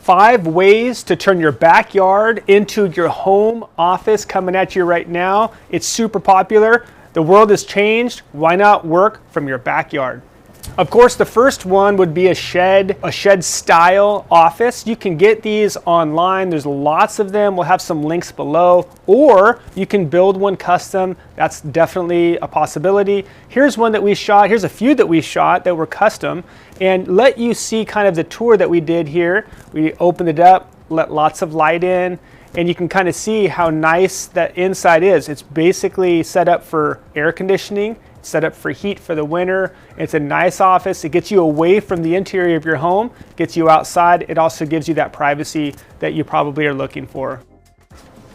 5 ways to turn your backyard into your home office coming at you right now. It's super popular. The world has changed. Why not work from your backyard? Of course, the first one would be a shed style office. You can get these online. There's lots of them. We'll have some links below, or you can build one custom. That's definitely a possibility. Here's one that we shot. Here's a few that we shot that were custom, and let you see kind of the tour that we did here. We opened it up, let lots of light in, and you can kind of see how nice that inside is. It's basically set up for air conditioning, set up for heat for the winter. It's a nice office. It gets you away from the interior of your home, gets you outside. It also gives you that privacy that you probably are looking for.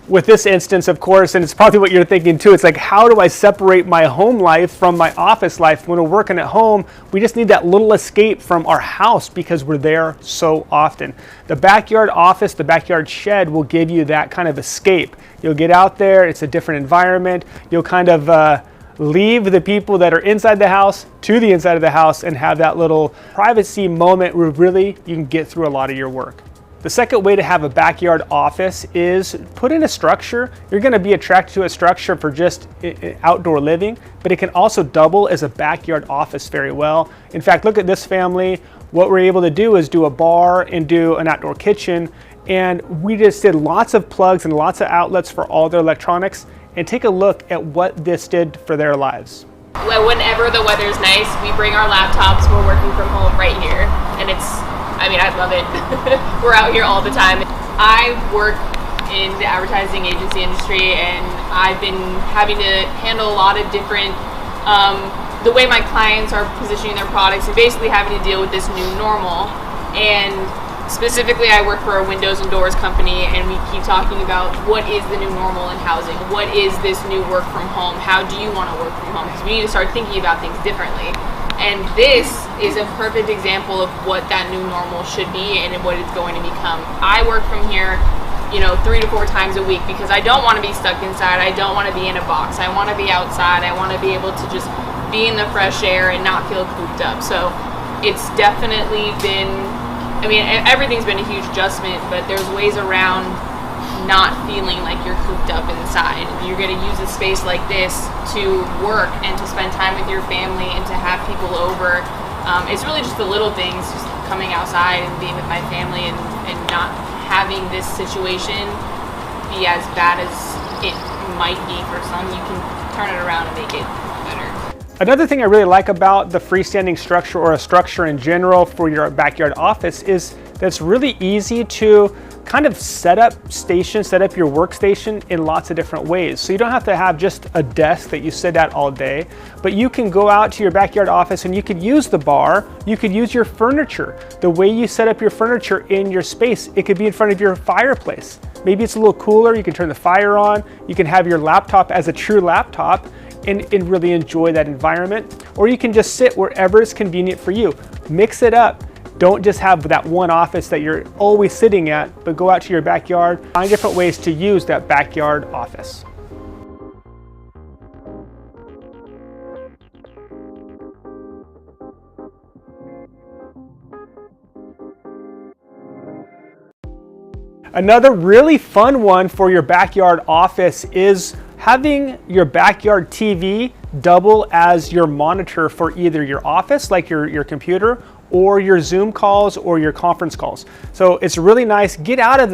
With this instance, of course, and it's probably what you're thinking too, it's like, how do I separate my home life from my office life? When we're working at home, we just need that little escape from our house because we're there so often. The backyard office, the backyard shed will give you that kind of escape. You'll get out there, it's a different environment. You'll kind of leave the people that are inside the house to the inside of the house and have that little privacy moment where really you can get through a lot of your work. The second way to have a backyard office is put in a structure. You're going to be attracted to a structure for just outdoor living, but it can also double as a backyard office very well. In fact, look at this family. What we're able to do is do a bar and do an outdoor kitchen, and we just did lots of plugs and lots of outlets for all their electronics. And take a look at what this did for their lives. Whenever the weather's nice, we bring our laptops. We're working from home right here, and I love it. We're out here all the time. I work in the advertising agency industry, and I've been having to handle a lot of different, the way my clients are positioning their products, and basically having to deal with this new normal. And specifically, I work for a windows and doors company, and we keep talking about what is the new normal in housing? What is this new work from home? How do you want to work from home? Because we need to start thinking about things differently. And this is a perfect example of what that new normal should be and what it's going to become. I work from here, 3 to 4 times a week because I don't want to be stuck inside. I don't want to be in a box. I want to be outside. I want to be able to just be in the fresh air and not feel cooped up. So it's definitely been, everything's been a huge adjustment, but there's ways around not feeling like you're cooped up inside. You're going to use a space like this to work and to spend time with your family and to have people over. It's really just the little things, just coming outside and being with my family and not having this situation be as bad as it might be for some. You can turn it around and make it better. Another thing I really like about the freestanding structure, or a structure in general for your backyard office, is that it's really easy to kind of set up your workstation in lots of different ways. So you don't have to have just a desk that you sit at all day, but you can go out to your backyard office and you could use the bar, you could use your furniture. The way you set up your furniture in your space, it could be in front of your fireplace. Maybe it's a little cooler, you can turn the fire on, you can have your laptop as a true laptop and really enjoy that environment. Or you can just sit wherever is convenient for you. Mix it up. Don't just have that one office that you're always sitting at, but go out to your backyard, find different ways to use that backyard office. Another really fun one for your backyard office is having your backyard TV double as your monitor for either your office, like your computer, or your Zoom calls or your conference calls. So it's really nice. Get out of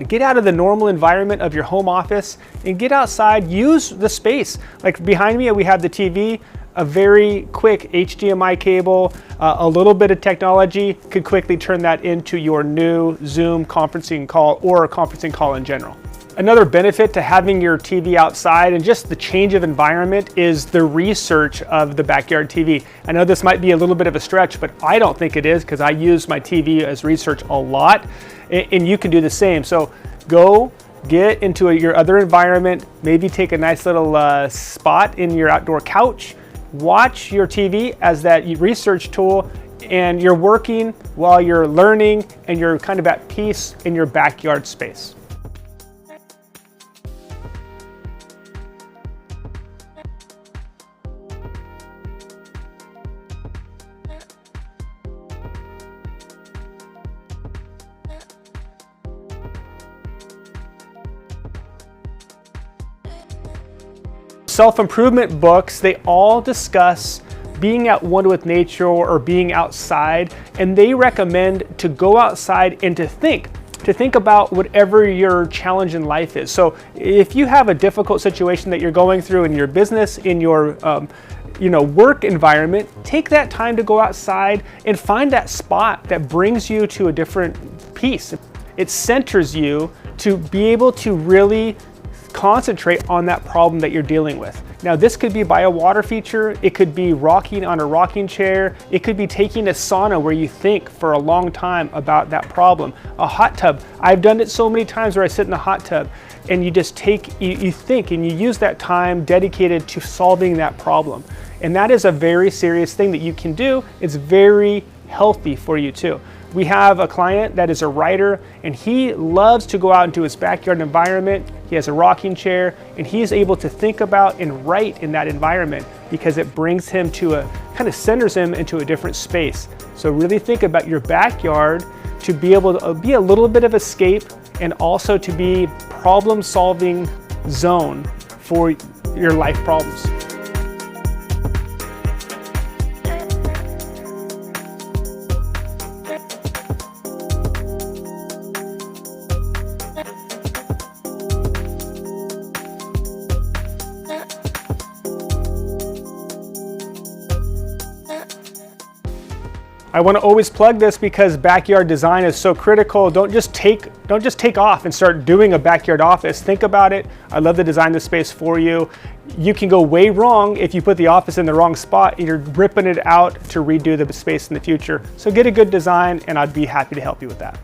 get out of the normal environment of your home office and get outside, use the space. Like behind me, we have the TV, a very quick HDMI cable, a little bit of technology could quickly turn that into your new Zoom conferencing call or a conferencing call in general. Another benefit to having your TV outside and just the change of environment is the research of the backyard TV. I know this might be a little bit of a stretch, but I don't think it is because I use my TV as research a lot, and you can do the same. So go get into your other environment, maybe take a nice little spot in your outdoor couch, watch your TV as that research tool, and you're working while you're learning and you're kind of at peace in your backyard space. self-improvement books, they all discuss being at one with nature or being outside, and they recommend to go outside and to think about whatever your challenge in life is. So if you have a difficult situation that you're going through in your business, in your work environment, take that time to go outside and find that spot that brings you to a different peace. It centers you to be able to really concentrate on that problem that you're dealing with. Now, this could be by a water feature, it could be rocking on a rocking chair, it could be taking a sauna where you think for a long time about that problem. A hot tub, I've done it so many times where I sit in the hot tub and you just you think and you use that time dedicated to solving that problem. And that is a very serious thing that you can do. It's very healthy for you too. We have a client that is a writer, and he loves to go out into his backyard environment. He has a rocking chair, and he's able to think about and write in that environment because it brings him to centers him into a different space. So really think about your backyard to be able to be a little bit of escape and also to be problem-solving zone for your life problems. I want to always plug this because backyard design is so critical. Don't just take off and start doing a backyard office. Think about it. I love to design the space for you. You can go way wrong if you put the office in the wrong spot and you're ripping it out to redo the space in the future. So get a good design and I'd be happy to help you with that.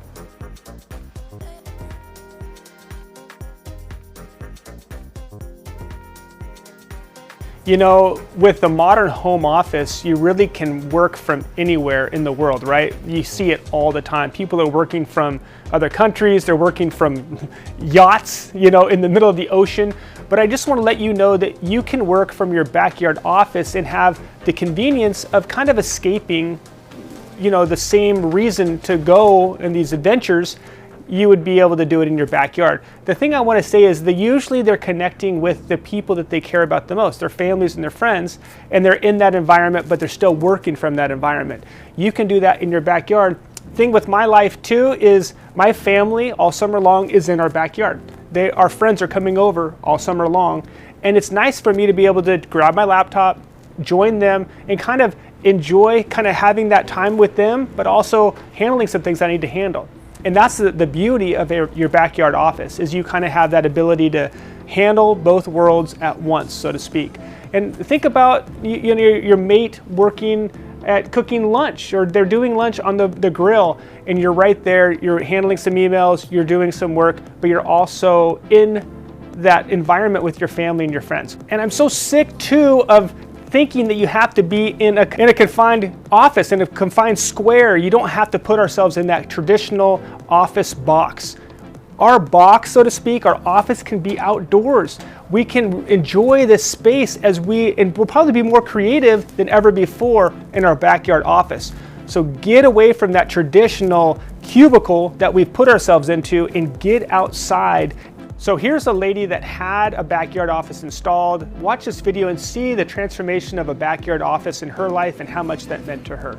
You know, with the modern home office, you really can work from anywhere in the world, right? You see it all the time. People are working from other countries, they're working from yachts, in the middle of the ocean. But I just want to let you know that you can work from your backyard office and have the convenience of kind of escaping, the same reason to go in these adventures. You would be able to do it in your backyard. The thing I want to say is that usually they're connecting with the people that they care about the most, their families and their friends, and they're in that environment, but they're still working from that environment. You can do that in your backyard. Thing with my life too is my family all summer long is in our backyard. Our friends are coming over all summer long, and it's nice for me to be able to grab my laptop, join them, and kind of enjoy having that time with them, but also handling some things I need to handle. And that's the beauty of your backyard office, is you have that ability to handle both worlds at once, so to speak. And think about your mate working at cooking lunch, or they're doing lunch on the grill, and you're right there, you're handling some emails, you're doing some work, but you're also in that environment with your family and your friends. And I'm so sick too of thinking that you have to be in a confined office, in a confined square. You don't have to put ourselves in that traditional office box. Our box, so to speak, our office can be outdoors. We can enjoy this space and we'll probably be more creative than ever before in our backyard office. So get away from that traditional cubicle that we've put ourselves into and get outside. So here's a lady that had a backyard office installed. Watch this video and see the transformation of a backyard office in her life and how much that meant to her.